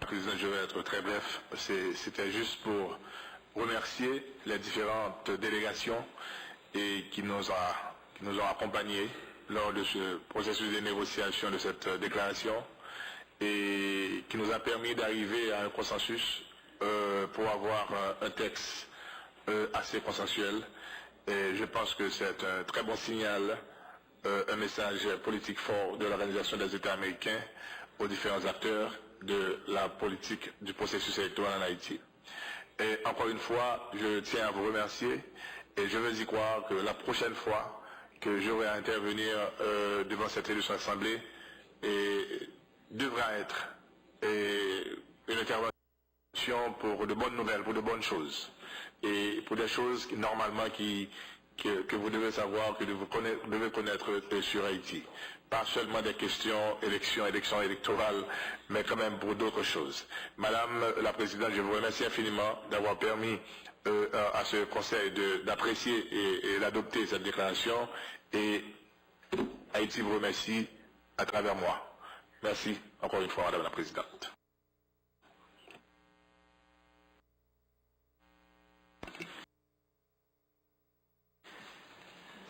Président, je vais être très bref. C'était juste pour remercier les différentes délégations qui nous ont accompagnés lors de ce processus de négociation de cette déclaration et qui nous a permis d'arriver à un consensus pour avoir un texte assez consensuel. Et je pense que c'est un très bon signal, un message politique fort de l'Organisation des États américains aux différents acteurs de la politique du processus électoral en Haïti. Et encore une fois, je tiens à vous remercier et je veux y croire que la prochaine fois que j'aurai à intervenir devant cette élection assemblée devra être une intervention pour de bonnes nouvelles, pour de bonnes choses et pour des choses qui, normalement que vous devez savoir, que vous devez connaître sur Haïti. Pas seulement des questions élections électorales, mais quand même pour d'autres choses. Madame la Présidente, je vous remercie infiniment d'avoir permis à ce Conseil d'apprécier et d'adopter cette déclaration. Et Haïti vous remercie à travers moi. Merci encore une fois, Madame la Présidente.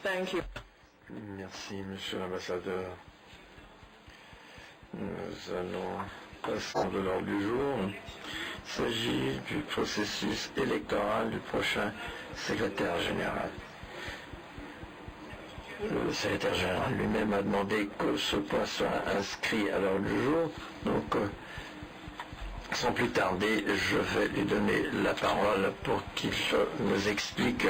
Thank you. Merci, Monsieur l'Ambassadeur. Nous allons passer de l'ordre du jour. Il s'agit du processus électoral du prochain secrétaire général. Le secrétaire général lui-même a demandé que ce point soit inscrit à l'ordre du jour. Donc, sans plus tarder, je vais lui donner la parole pour qu'il nous explique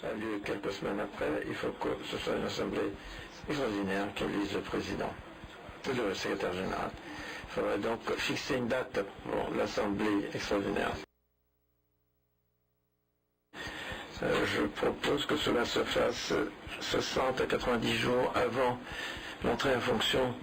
a lieu quelques semaines après. Il faut que ce soit une assemblée extraordinaire qui élise le président, le secrétaire général. Il faudrait donc fixer une date pour l'assemblée extraordinaire. Je propose que cela se fasse 60 à 90 jours avant l'entrée en fonction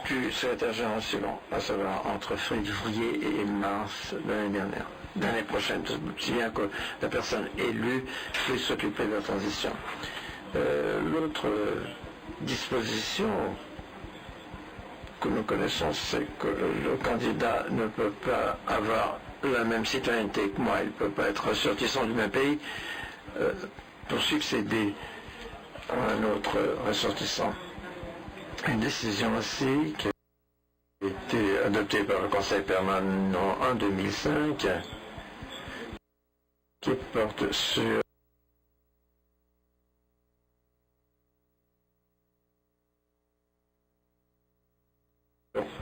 du secrétaire général suivant, à savoir entre février et mars de l'année dernière. L'année prochaine, si bien que la personne élue puisse s'occuper de la transition. L'autre disposition que nous connaissons, c'est que le candidat ne peut pas avoir la même citoyenneté que moi, il ne peut pas être ressortissant du même pays pour succéder à un autre ressortissant. Une décision aussi qui a été adoptée par le Conseil permanent en 2005, qui porte sur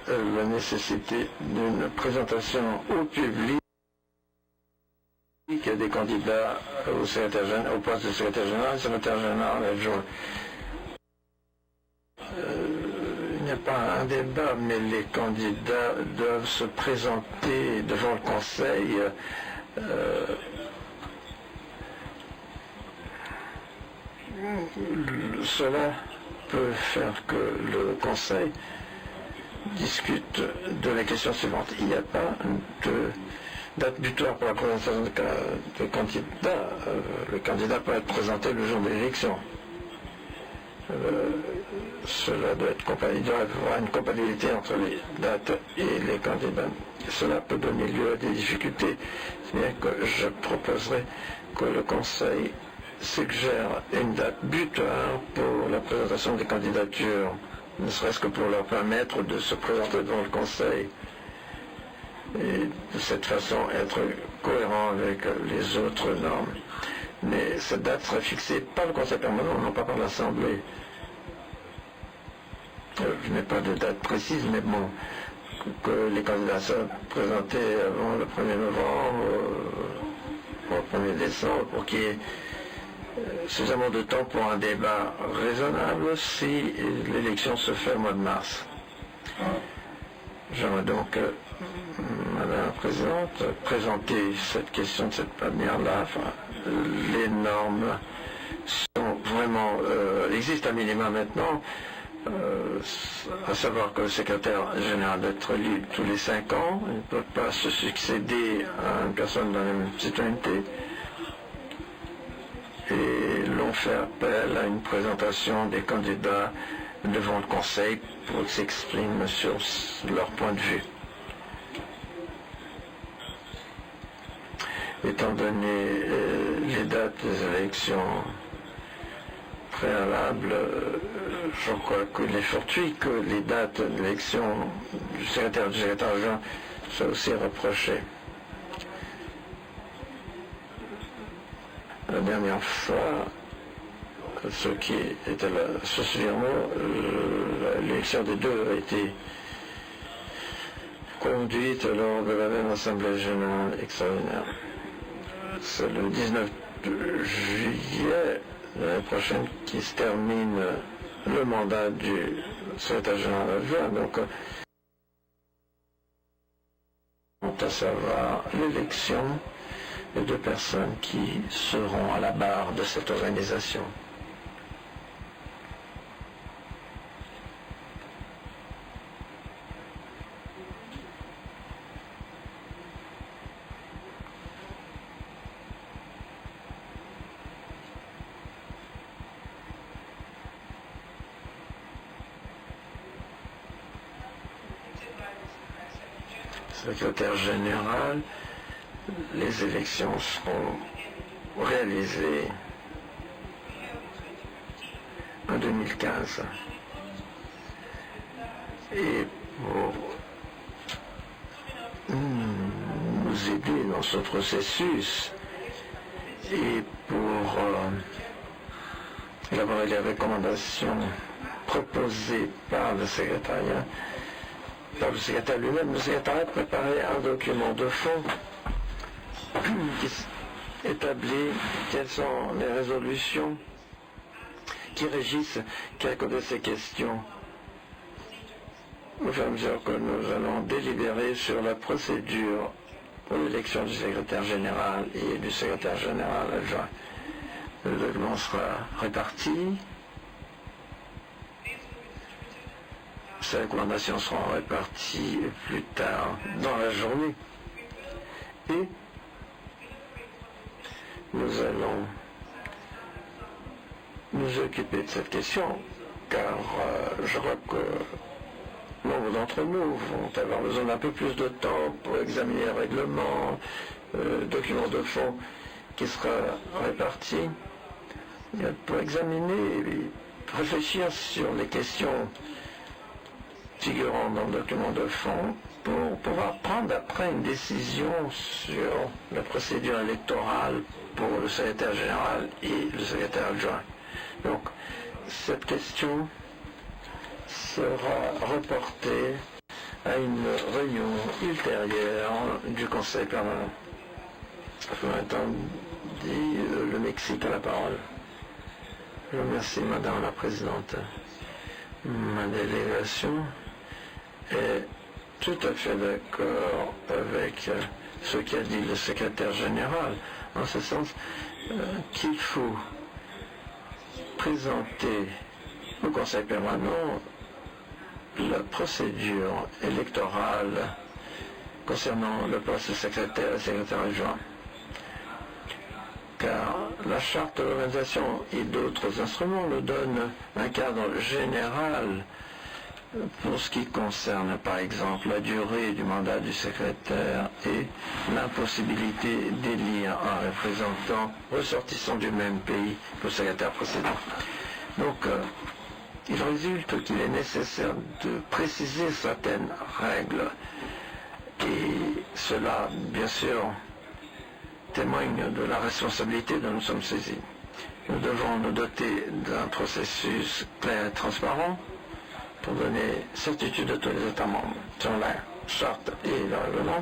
la nécessité d'une présentation au public des candidats au poste de secrétaire général adjoint. Il n'y a pas un débat, mais les candidats doivent se présenter devant le Conseil cela peut faire que le Conseil discute de la question suivante. Il n'y a pas de date butoir pour la présentation de candidats. Le candidat peut être présenté le jour de l'élection. Cela doit être il doit y avoir une compatibilité entre les dates et les candidats. Cela peut donner lieu à des difficultés. C'est-à-dire que je proposerai que le Conseil suggère une date butoir pour la présentation des candidatures, ne serait-ce que pour leur permettre de se présenter devant le Conseil et de cette façon être cohérent avec les autres normes. Mais cette date sera fixée par le Conseil permanent, non pas par l'Assemblée. Je n'ai pas de date précise, mais bon, que les candidats soient présentés avant le 1er novembre, au 1er décembre, pour qu'il y ait suffisamment de temps pour un débat raisonnable si l'élection se fait au mois de mars. J'aimerais donc, Madame la Présidente, présenter cette question de cette manière-là. Enfin, les normes sont vraiment, existent à minima maintenant, à savoir que le secrétaire général doit être élu tous les 5 ans, il ne peut pas se succéder à une personne dans la même citoyenneté, et l'on fait appel à une présentation des candidats devant le Conseil pour qu'ils s'expriment sur leur point de vue. Étant donné les dates des élections préalables, je crois qu'il est fortuit que les dates d'élection du secrétaire adjoint soient aussi reprochées. La dernière fois, ceux qui étaient là se souviennent, l'élection des deux a été conduite lors de la même Assemblée générale extraordinaire. C'est le 19 juillet l'année prochaine qui se termine le mandat du secrétaire général adjoint. Donc, à savoir l'élection de 2 personnes qui seront à la barre de cette organisation. Secrétaire général, les élections seront réalisées en 2015. Et pour nous aider dans ce processus et pour élaborer les recommandations proposées par le secrétariat, par le secrétaire lui-même, le secrétariat a préparé un document de fond qui établit quelles sont les résolutions qui régissent quelques de ces questions. Au fur et à mesure que nous allons délibérer sur la procédure pour l'élection du secrétaire général et du secrétaire général adjoint, le document sera réparti. Ces recommandations seront réparties plus tard dans la journée. Et nous allons nous occuper de cette question, car je crois que nombre d'entre nous vont avoir besoin d'un peu plus de temps pour examiner le règlement, le document de fond qui sera réparti, pour examiner et réfléchir sur les questions figurant dans le document de fond pour pouvoir prendre après une décision sur la procédure électorale pour le secrétaire général et le secrétaire adjoint. Donc, cette question sera reportée à une réunion ultérieure du Conseil permanent. Maintenant, dit le Mexique a la parole. Je vous remercie, Madame la Présidente. Ma délégation est tout à fait d'accord avec ce qu'a dit le secrétaire général, en ce sens qu'il faut présenter au Conseil permanent la procédure électorale concernant le poste de secrétaire et secrétaire adjoint. Car la charte de l'organisation et d'autres instruments nous donnent un cadre général pour ce qui concerne, par exemple, la durée du mandat du secrétaire et l'impossibilité d'élire un représentant ressortissant du même pays que le secrétaire précédent. Donc, il résulte qu'il est nécessaire de préciser certaines règles et cela, bien sûr, témoigne de la responsabilité dont nous sommes saisis. Nous devons nous doter d'un processus clair et transparent pour donner certitude à tous les États membres. Sur la charte et le règlement,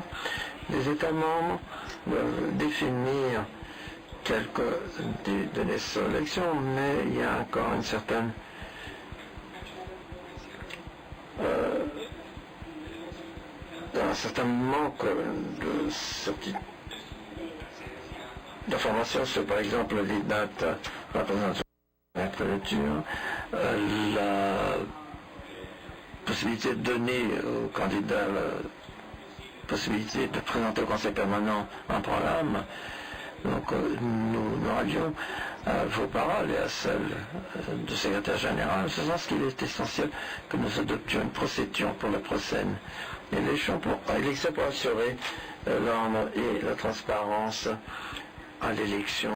les États membres doivent définir quelques données sur l'élection, mais il y a encore une certaine un certain manque d'informations sur, par exemple, les dates représentatives de la préfecture, la possibilité de donner aux candidats la possibilité de présenter au Conseil permanent un programme. Donc nous rallions à vos paroles et à celles du secrétaire général. C'est ce qu'il est essentiel que nous adoptions une procédure pour la prochaine élection pour assurer l'ordre et la transparence à l'élection.